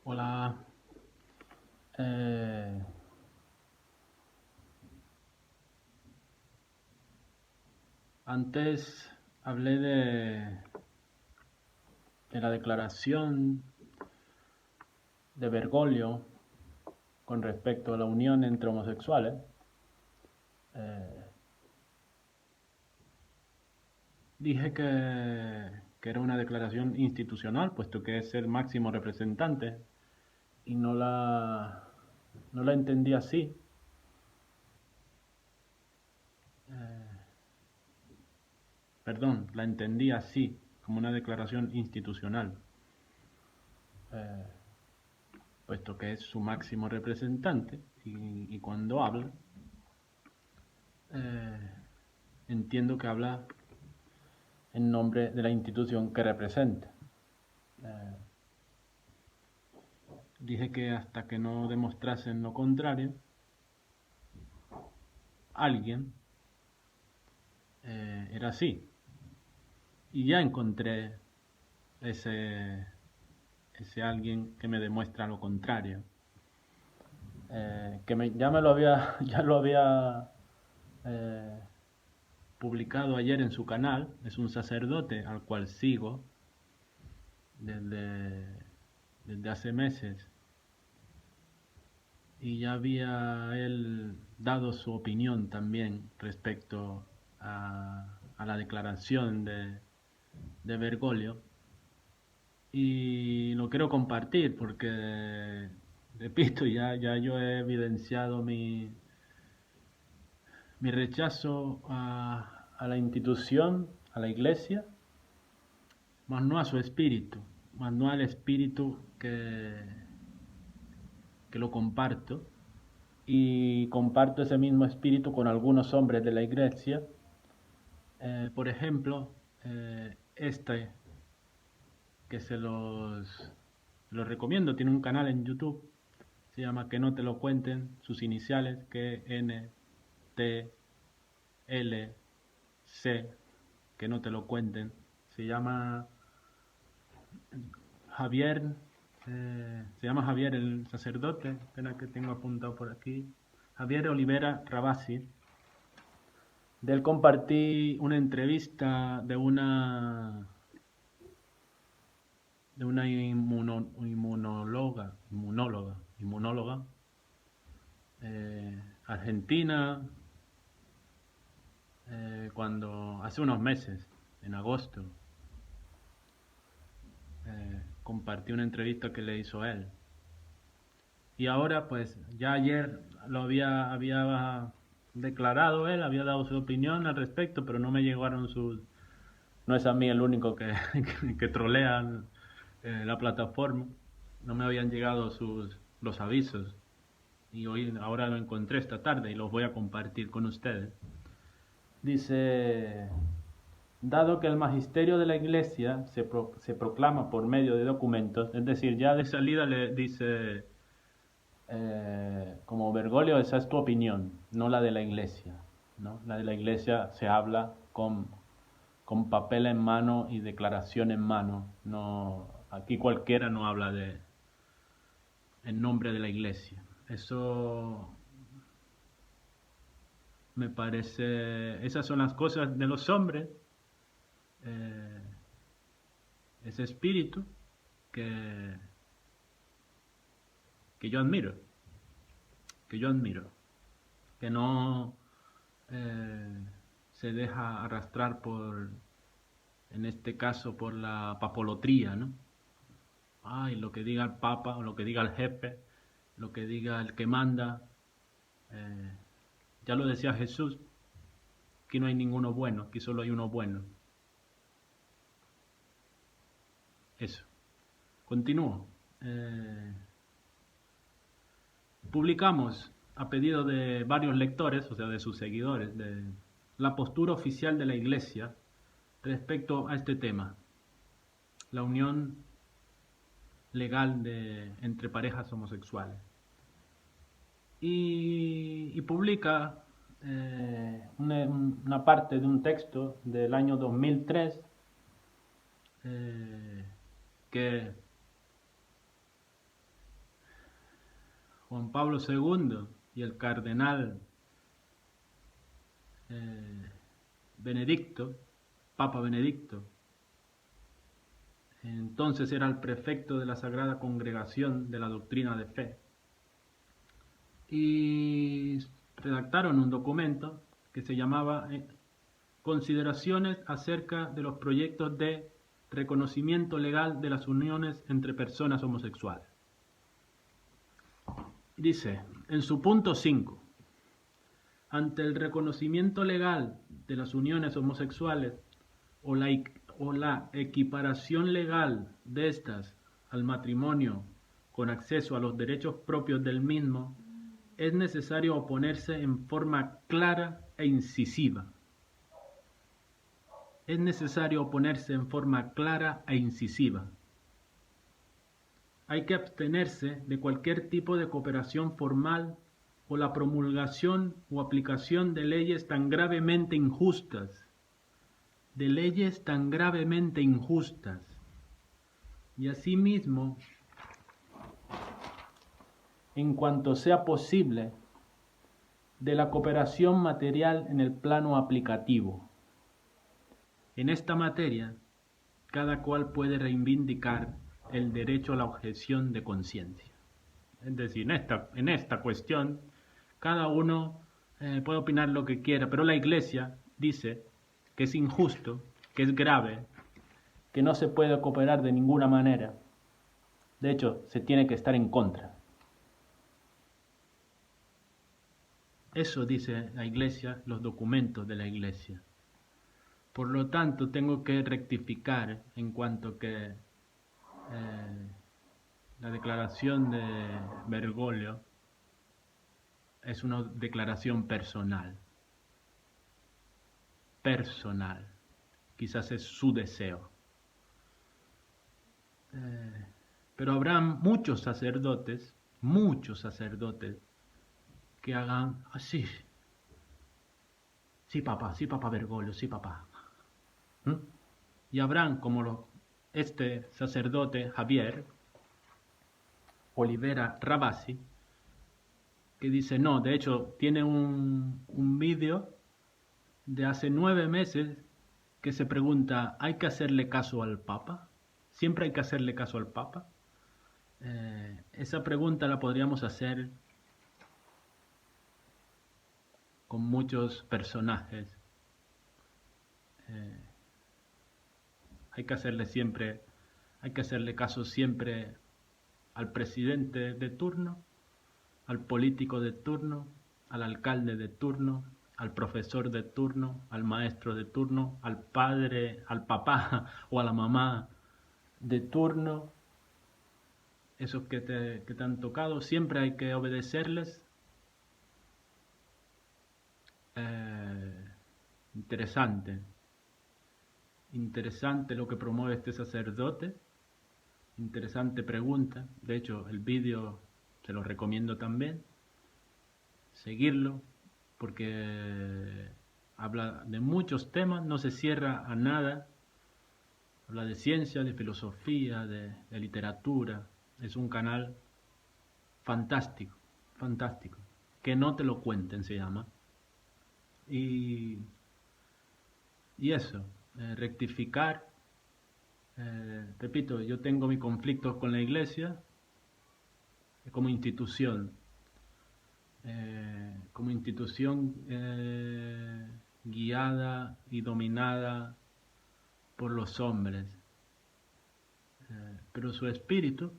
Hola. Eh, Antes hablé de la declaración de Bergoglio con respecto a la unión entre homosexuales. Eh, Dije que era una declaración institucional, puesto que es el máximo representante, y no la entendí así. Perdón, la entendí así, como una declaración institucional, eh, puesto que es su máximo representante, y cuando habla, eh, entiendo que habla en nombre de la institución que representa. Eh, Dije que hasta que no demostrasen lo contrario, alguien era así. Y ya encontré ese, ese alguien que me demuestra lo contrario. Ya me lo había, ya lo había eh, publicado ayer en su canal. Es un sacerdote al cual sigo desde, desde hace meses, y ya había él dado su opinión también respecto a la declaración de Bergoglio, y lo quiero compartir porque, repito, ya yo he evidenciado mi rechazo a la institución, a la iglesia, más no a su espíritu, más no al espíritu que lo comparto, y comparto ese mismo espíritu con algunos hombres de la iglesia. Por ejemplo, este, que los recomiendo, tiene un canal en YouTube, se llama Que no te lo cuenten, sus iniciales, que N T L C, que no te lo cuenten. Se llama Javier, se llama Javier el sacerdote, espera que tengo apuntado por aquí, Javier Olivera Rabasi. De él compartí una entrevista de una inmunóloga argentina, cuando hace unos meses, en agosto, compartí una entrevista que le hizo él. Y ahora, pues, ya ayer había declarado él, había dado su opinión al respecto, pero no me llegaron sus. No es a mí el único que trolea la plataforma. No me habían llegado los avisos, y ahora lo encontré esta tarde y los voy a compartir con ustedes. Dice: dado que el magisterio de la Iglesia se proclama por medio de documentos, es decir, ya de salida le dice, como Bergoglio, esa es tu opinión, no la de la Iglesia, ¿no? La de la Iglesia se habla con papel en mano y declaración en mano. No, aquí cualquiera no habla en nombre de la Iglesia. Eso me parece, esas son las cosas de los hombres, eh, ese espíritu que, que yo admiro, que yo admiro, que no se deja arrastrar en este caso, por la papolotría, ¿no? Ay, lo que diga el papa, o lo que diga el jefe, lo que diga el que manda. eh, ya lo decía Jesús, aquí no hay ninguno bueno, aquí solo hay uno bueno. Eso. Continúo. Publicamos, a pedido de varios lectores, o sea, de sus seguidores, la postura oficial de la Iglesia respecto a este tema, la unión legal entre parejas homosexuales. Y publica una parte de un texto del año 2003, eh, que Juan Pablo II y el cardenal Benedicto, Papa Benedicto, entonces era el prefecto de la Sagrada Congregación de la Doctrina de Fe, y redactaron un documento que se llamaba Consideraciones acerca de los proyectos de reconocimiento legal de las uniones entre personas homosexuales. Dice, en su punto 5, ante el reconocimiento legal de las uniones homosexuales o la equiparación legal de estas al matrimonio con acceso a los derechos propios del mismo, es necesario oponerse en forma clara e incisiva. Es necesario oponerse en forma clara e incisiva. Hay que abstenerse de cualquier tipo de cooperación formal o la promulgación o aplicación de leyes tan gravemente injustas, y asimismo, en cuanto sea posible, de la cooperación material en el plano aplicativo. En esta materia, cada cual puede reivindicar el derecho a la objeción de conciencia. Es decir, en esta cuestión, cada uno puede opinar lo que quiera, pero la Iglesia dice que es injusto, que es grave, que no se puede cooperar de ninguna manera. De hecho, se tiene que estar en contra. Eso dice la Iglesia, los documentos de la Iglesia. Por lo tanto, tengo que rectificar en cuanto que la declaración de Bergoglio es una declaración personal. Quizás es su deseo. Pero habrá muchos sacerdotes que hagan así. Sí, papá Bergoglio, sí, papá. Y habrán como este sacerdote Javier Olivera Rabasi, que dice, no, de hecho tiene un vídeo de hace 9 meses que se pregunta, ¿hay que hacerle caso al Papa? ¿Siempre hay que hacerle caso al Papa? Esa pregunta la podríamos hacer con muchos personajes. Hay que hacerle caso siempre al presidente de turno, al político de turno, al alcalde de turno, al profesor de turno, al maestro de turno, al padre, al papá o a la mamá de turno. Esos que te han tocado, siempre hay que obedecerles. Interesante lo que promueve este sacerdote. Interesante pregunta. De hecho, el vídeo se lo recomiendo también. Seguirlo, porque habla de muchos temas, no se cierra a nada. Habla de ciencia, de filosofía, de literatura. Es un canal fantástico. Que no te lo cuenten se llama. Y eso, rectificar. Repito, yo tengo mis conflictos con la Iglesia como institución. Guiada y dominada por los hombres. Pero su espíritu,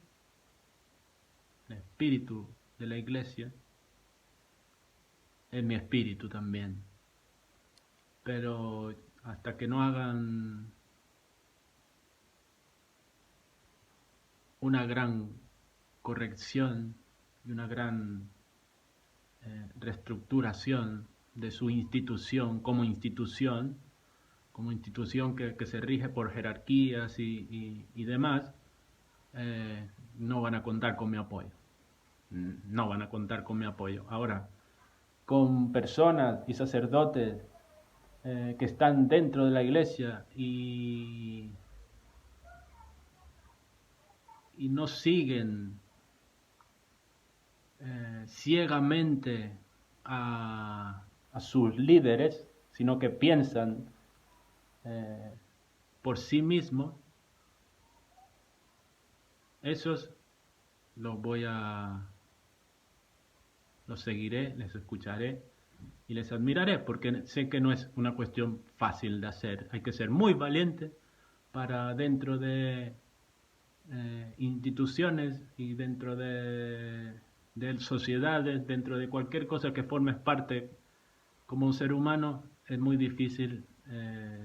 el espíritu de la Iglesia, es mi espíritu también. Pero hasta que no hagan una gran corrección y una gran reestructuración de su institución como institución que se rige por jerarquías y demás, no van a contar con mi apoyo. No van a contar con mi apoyo. Ahora, con personas y sacerdotes que están dentro de la Iglesia y no siguen ciegamente a sus líderes, sino que piensan por sí mismos, esos los los seguiré, les escucharé y les admiraré, porque sé que no es una cuestión fácil de hacer. Hay que ser muy valiente para dentro de instituciones y dentro de sociedades, dentro de cualquier cosa que formes parte como un ser humano, es muy difícil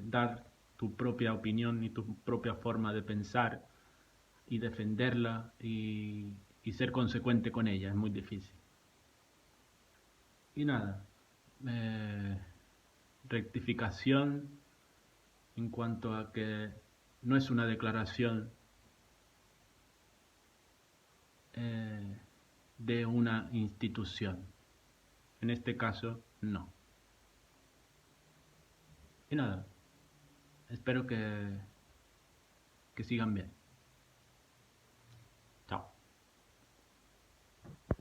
dar tu propia opinión y tu propia forma de pensar y defenderla y ser consecuente con ella, es muy difícil. Y nada, eh, rectificación en cuanto a que no es una declaración eh, de una institución. En este caso, no. Y nada, espero que sigan bien.